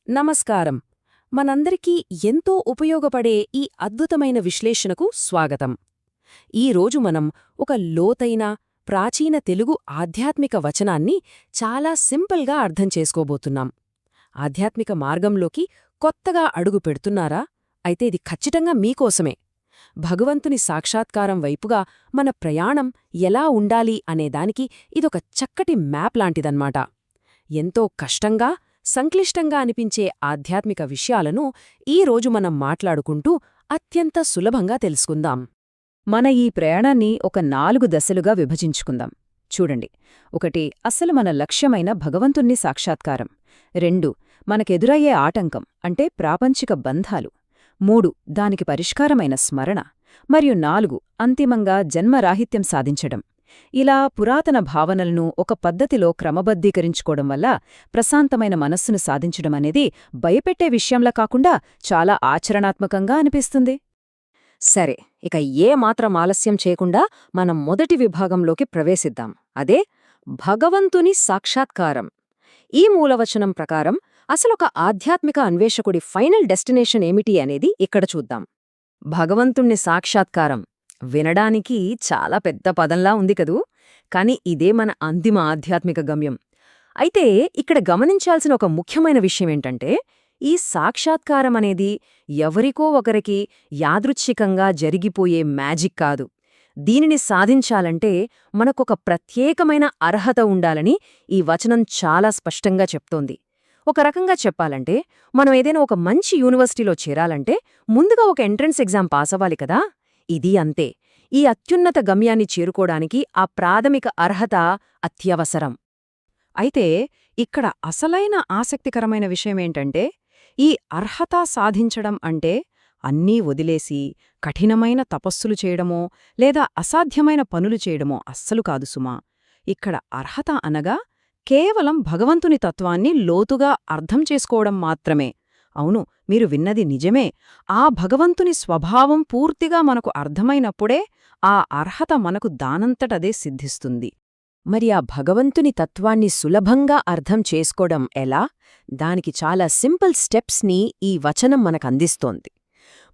నమస్కారం. మనందరికీ ఎంతో ఉపయోగపడే ఈ అద్భుతమైన విశ్లేషణకు స్వాగతం. ఈరోజు మనం ఒక లోతైన, ప్రాచీన తెలుగు ఆధ్యాత్మిక వచనాన్ని చాలా సింపుల్గా అర్థం చేసుకోబోతున్నాం. ఆధ్యాత్మిక మార్గంలోకి కొత్తగా అడుగు పెడుతున్నారా? అయితే ఇది ఖచ్చితంగా మీకోసమే. భగవంతుని సాక్షాత్కారం వైపుగా మన ప్రయాణం ఎలా ఉండాలి అనేదానికి ఇదొక చక్కటి మ్యాప్ లాంటిదన్నమాట. ఎంతో కష్టంగా, సంక్లిష్టంగా అనిపించే ఆధ్యాత్మిక విషయాలను ఈరోజు మనం మాట్లాడుకుంటూ అత్యంత సులభంగా తెలుసుకుందాం. మన ఈ ప్రయాణాన్ని ఒక 4 దశలుగా విభజించుకుందాం. చూడండి. 1. అసలు మన లక్ష్యమైన భగవంతుణ్ణి సాక్షాత్కారం. 2. మనకెదురయ్యే ఆటంకం అంటే ప్రాపంచిక బంధాలు. 3. దానికి పరిష్కారమైన స్మరణ. మరియు 4. అంతిమంగా జన్మరాహిత్యం సాధించడం. ఇలా పురాతన భావనలను ఒక పద్ధతిలో క్రమబద్ధీకరించుకోవడం వల్ల ప్రశాంతమైన మనస్సును సాధించడమనేది భయపెట్టే విషయంలా కాకుండా చాలా ఆచరణాత్మకంగా అనిపిస్తుంది. సరే, ఇక మాత్రం ఆలస్యం చేయకుండా మనం మొదటి విభాగంలోకి ప్రవేశిద్దాం. అదే భగవంతుని సాక్షాత్కారం. ఈ మూలవచనం ప్రకారం అసలొక ఆధ్యాత్మిక అన్వేషకుడి ఫైనల్ డెస్టినేషన్ ఏమిటి అనేది ఇక్కడ చూద్దాం. భగవంతుణ్ణి సాక్షాత్కారం వినడానికి చాలా పెద్ద పదంలా ఉంది కదూ, కాని ఇదే మన అంతిమ ఆధ్యాత్మిక గమ్యం. అయితే ఇక్కడ గమనించాల్సిన ఒక ముఖ్యమైన విషయమేంటంటే, ఈ సాక్షాత్కారం అనేది ఎవరికో ఒకరికి యాదృచ్ఛికంగా జరిగిపోయే మ్యాజిక్ కాదు. దీనిని సాధించాలంటే మనకొక ప్రత్యేకమైన అర్హత ఉండాలని ఈ వచనం చాలా స్పష్టంగా చెప్తోంది. ఒక రకంగా చెప్పాలంటే, మనం ఏదైనా ఒక మంచి యూనివర్సిటీలో చేరాలంటే ముందుగా ఒక ఎంట్రన్స్ ఎగ్జామ్ పాసవ్వాలి కదా. ఇది అంతే. ఈ అత్యున్నత గమ్యాన్ని చేరుకోడానికి ఆ ప్రాథమిక అర్హత అత్యవసరం. అయితే ఇక్కడ అసలైన ఆసక్తికరమైన విషయమేంటంటే, ఈ అర్హత సాధించడం అంటే అన్నీ వదిలేసి కఠినమైన తపస్సులు చేయడమో లేదా అసాధ్యమైన పనులు చేయడమో అస్సలు కాదు సుమా. ఇక్కడ అర్హత అనగా కేవలం భగవంతుని తత్వాన్ని లోతుగా అర్థం చేసుకోవడం మాత్రమే. అవును, మీరు విన్నది నిజమే. ఆ భగవంతుని స్వభావం పూర్తిగా మనకు అర్థమైనప్పుడే ఆ అర్హత మనకు దానంతటదే సిద్ధిస్తుంది. మరి ఆ భగవంతుని తత్వాన్ని సులభంగా అర్థం చేసుకోవడం ఎలా? దానికి చాలా సింపుల్ స్టెప్స్ని ఈ వచనం మనకందిస్తోంది.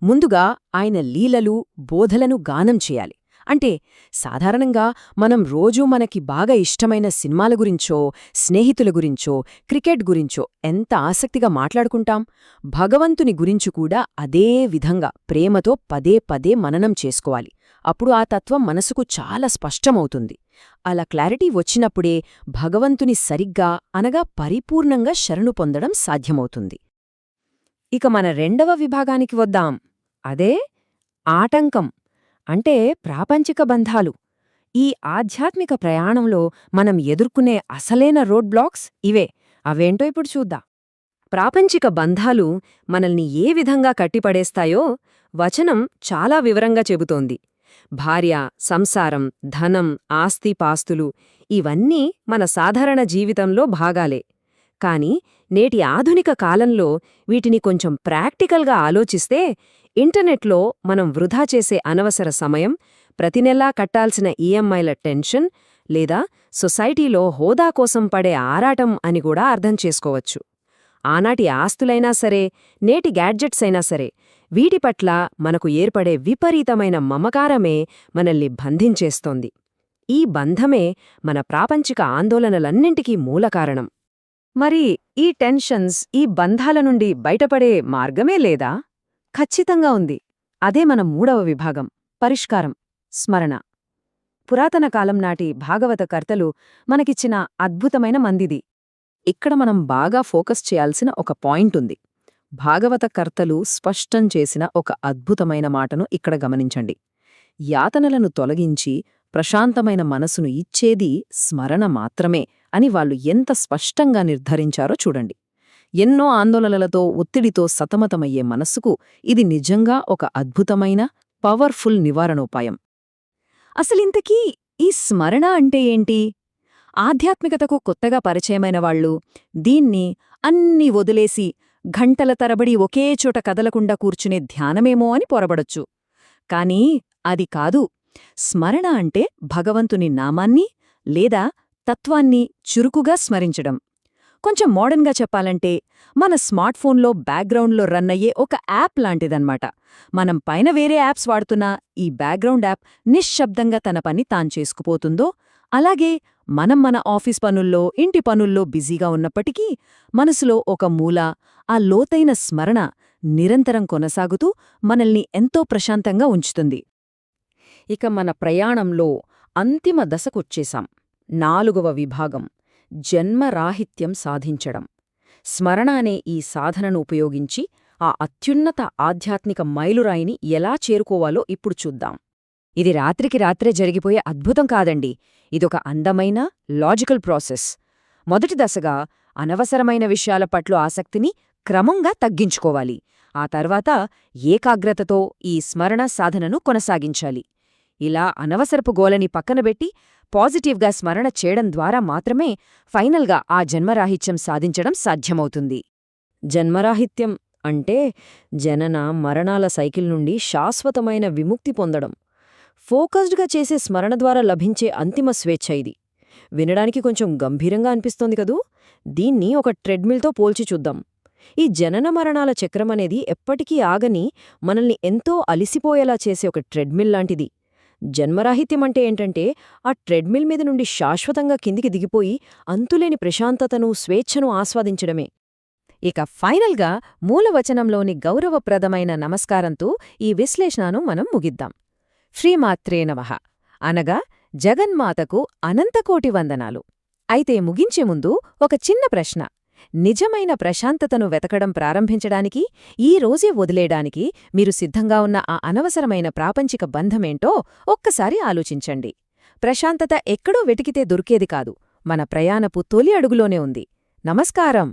ముందుగా ఆయన లీలలు, బోధలను గానం చేయాలి. అంటే సాధారణంగా మనం రోజూ మనకి బాగా ఇష్టమైన సినిమాల గురించో, స్నేహితుల గురించో, క్రికెట్ గురించో ఎంత ఆసక్తిగా మాట్లాడుకుంటాం. భగవంతుని గురించి కూడా అదే విధంగా ప్రేమతో పదే పదే మననం చేసుకోవాలి. అప్పుడు ఆ తత్వం మనసుకు చాలా స్పష్టమవుతుంది. అలా క్లారిటీ వచ్చినప్పుడే భగవంతుని సరిగ్గా అనగా పరిపూర్ణంగా శరణు పొందడం సాధ్యమవుతుంది. ఇక మన రెండవ విభాగానికి వద్దాం. అదే ఆటంకం అంటే ప్రాపంచిక బంధాలు. ఈ ఆధ్యాత్మిక ప్రయాణంలో మనం ఎదుర్కొనే అసలైన రోడ్ బ్లాక్స్ ఇవే. అవేంటో ఇప్పుడు చూద్దాం. ప్రాపంచిక బంధాలు మనల్ని ఏ విధంగా కట్టిపడేస్తాయో వచనం చాలా వివరంగా చెబుతోంది. భార్య, సంసారం, ధనం, ఆస్తిపాస్తులు ఇవన్నీ మన సాధారణ జీవితంలో భాగాలే. కాని నేటి ఆధునిక కాలంలో వీటిని కొంచెం ప్రాక్టికల్గా ఆలోచిస్తే ఇంటర్నెట్లో మనం వృధా చేసే అనవసర సమయం, ప్రతినెలా కట్టాల్సిన ఈఎంఐల టెన్షన్, లేదా సొసైటీలో హోదా కోసం పడే ఆరాటం అని కూడా అర్థం చేసుకోవచ్చు. ఆనాటి ఆస్తులైనా సరే, నేటి గ్యాడ్జెట్స్ అయినా సరే, వీటి పట్ల మనకు ఏర్పడే విపరీతమైన మమకారమే మనల్ని బంధించేస్తోంది. ఈ బంధమే మన ప్రాపంచిక ఆందోళనలన్నింటికీ మూలకారణం. మరి ఈ టెన్షన్స్, ఈ బంధాల నుండి బయటపడే మార్గమే లేదా? ఖచ్చితంగా ఉంది. అదే మన మూడవ విభాగం, పరిష్కారం, స్మరణ. పురాతన కాలం నాటి భాగవత కర్తలు మనకిచ్చిన అద్భుతమైన మందిది. ఇక్కడ మనం బాగా ఫోకస్ చేయాల్సిన ఒక పాయింట్ ఉంది. భాగవత కర్తలు స్పష్టం చేసిన ఒక అద్భుతమైన మాటను ఇక్కడ గమనించండి. యాతనలను తొలగించి ప్రశాంతమైన మనసును ఇచ్చేది స్మరణ మాత్రమే అని వాళ్ళు ఎంత స్పష్టంగా నిర్ధారించారో చూడండి. ఎన్నో ఆందోళనలతో, ఒత్తిడితో సతమతమయ్యే మనస్సుకు ఇది నిజంగా ఒక అద్భుతమైన, పవర్ఫుల్ నివారణోపాయం. అసలింతకీ ఈ స్మరణ అంటే ఏంటి? ఆధ్యాత్మికతకు కొత్తగా పరిచయమైన వాళ్ళు దీన్ని అన్నీ వదిలేసి గంటల తరబడి ఒకేచోట కదలకుండా కూర్చునే ధ్యానమేమో అని పొరబడొచ్చు. కానీ అది కాదు. స్మరణ అంటే భగవంతుని నామాన్ని లేదా తత్వాన్ని చురుకుగా స్మరించడం. కొంచెం మోడర్న్గా చెప్పాలంటే మన స్మార్ట్ ఫోన్లో బ్యాక్గ్రౌండ్లో రన్ అయ్యే ఒక యాప్ లాంటిదన్నమాట. మనం పైన వేరే యాప్స్ వాడుతున్నా ఈ బ్యాక్గ్రౌండ్ యాప్ నిశ్శబ్దంగా తన పని తాను చేసుకుపోతుందో, అలాగే మనం మన ఆఫీస్ పనుల్లో, ఇంటి పనుల్లో బిజీగా ఉన్నప్పటికీ మనసులో ఒక మూల ఆ లోతైన స్మరణ నిరంతరం కొనసాగుతూ మనల్ని ఎంతో ప్రశాంతంగా ఉంచుతుంది. ఇక మన ప్రయాణంలో అంతిమ దశకొచ్చేశాం. 4వ విభాగం, జన్మరాహిత్యం సాధించడం. స్మరణ అనే ఈ సాధనను ఉపయోగించి ఆ అత్యున్నత ఆధ్యాత్మిక మైలురాయిని ఎలా చేరుకోవాలో ఇప్పుడు చూద్దాం. ఇది రాత్రికి రాత్రే జరిగిపోయే అద్భుతం కాదండి. ఇదొక అందమైన, లాజికల్ ప్రాసెస్. మొదటి దశగా అనవసరమైన విషయాల పట్ల ఆసక్తిని క్రమంగా తగ్గించుకోవాలి. ఆ తర్వాత ఏకాగ్రతతో ఈ స్మరణ సాధనను కొనసాగించాలి. ఇలా అనవసరపు గోలని పక్కనబెట్టి పాజిటివ్గా స్మరణ చేయడం ద్వారా మాత్రమే ఫైనల్గా ఆ జన్మరాహిత్యం సాధించడం సాధ్యమవుతుంది. జన్మరాహిత్యం అంటే జనన మరణాల సైకిల్ నుండి శాశ్వతమైన విముక్తి పొందడం. ఫోకస్డ్గా చేసే స్మరణ ద్వారా లభించే అంతిమ స్వేచ్ఛ ఇది. వినడానికి కొంచెం గంభీరంగా అనిపిస్తోంది కదూ? దీన్ని ఒక ట్రెడ్మిల్తో పోల్చి చూద్దాం. ఈ జనన మరణాల చక్రమనేది ఎప్పటికీ ఆగని, మనల్ని ఎంతో అలిసిపోయేలా చేసే ఒక ట్రెడ్మిల్ లాంటిది. జన్మరాహిత్యమంటే ఏంటంటే ఆ ట్రెడ్మిల్ మీద నుండి శాశ్వతంగా కిందికి దిగిపోయి అంతులేని ప్రశాంతతను, స్వేచ్ఛను ఆస్వాదించడమే. ఇక ఫైనల్గా మూలవచనంలోని గౌరవప్రదమైన నమస్కారంతో ఈ విశ్లేషణను మనం ముగిద్దాం. శ్రీమాత్రే నమః అనగా జగన్మాతకు అనంతకోటి వందనాలు. అయితే ముగించే ముందు ఒక చిన్న ప్రశ్న. నిజమైన ప్రశాంతతను వెతకడం ప్రారంభించడానికి, ఈ రోజే వదిలేయడానికి మీరు సిద్ధంగా ఉన్న ఆ అనవసరమైన ప్రాపంచిక బంధమేంటో ఒక్కసారి ఆలోచించండి. ప్రశాంతత ఎక్కడో వెతికితే దొరికేది కాదు, మన ప్రయాణపు తొలి అడుగులోనే ఉంది. నమస్కారం.